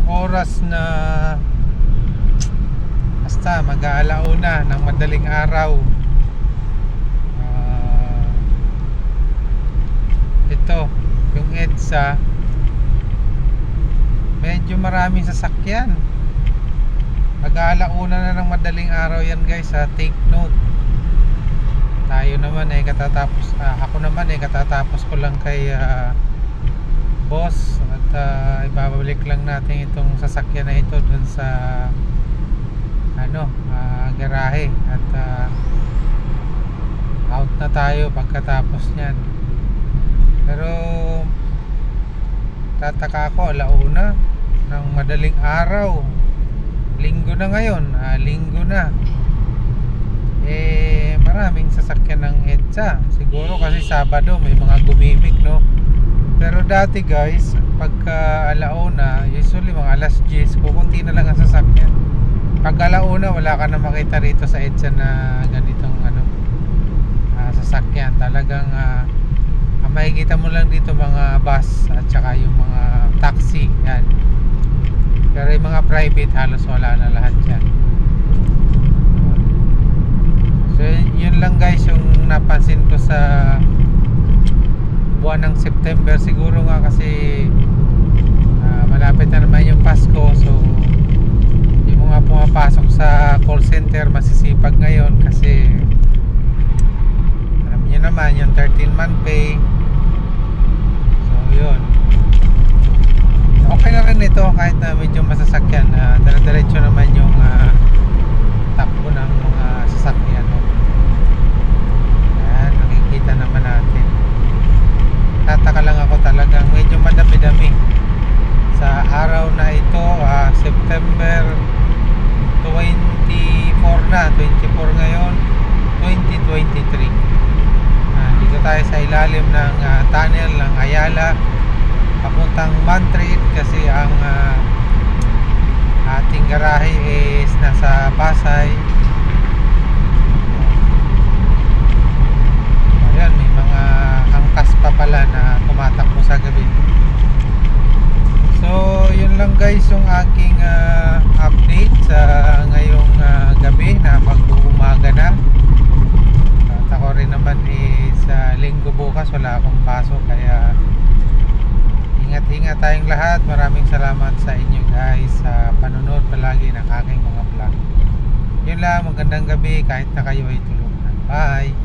oras na basta mag-aalauna ng madaling araw. Ito yung EDSA, medyo maraming sasakyan. Mag-aalauna na ng madaling araw yan guys, take note. Tayo naman katatapos, ako naman katatapos ko lang kay boss at ibabalik lang natin itong sasakyan na ito dun sa garahe at out na tayo pagkatapos nyan. Pero tataka ako, alauna ng madaling araw, linggo na ngayon, linggo na, maraming sasakyan ng EDSA. Siguro kasi Sabado may mga gumimik, no? Pero dati guys, pagka alauna, usually mga alas 10, kukunti na lang ang sasakyan. Pag alauna, wala ka na makita rito sa EDSA na ganitong sasakyan. Talagang makikita mo lang dito mga bus at saka yung mga taxi, yan. Pero yung mga private halos wala na lahat yan. So yun lang guys yung napansin ko sa buwan ng September. Siguro nga kasi malapit na naman yung Pasko, so yung mga pumapasok sa call center masisipag ngayon kasi alam niyo naman yung 13-month pay. So yun, okay na rin ito kahit na medyo masasakyan. Dire-diretso naman yung takbo ng mga sasakyan, no? Ayan, nakikita naman natin. Tataka lang ako, talagang medyo madami-dami sa araw na ito. September 24 na, 24 ngayon, 2023. Dito tayo sa ilalim ng tunnel ng Ayala papuntang Mantreat kasi ang ating garahe is nasa Pasay. Ayan, may mga angkas pa pala na tumatakbo sa gabi. So yun lang guys yung aking update sa ngayong gabi na mag-uumaga na. At ako rin naman sa linggo bukas wala akong pasok, kaya ingat-ingat tayong lahat. Maraming salamat sa inyo guys sa panonood palagi ng aking mga vlog. Yun lang, magandang gabi kahit na kayo ay tulog na. Bye!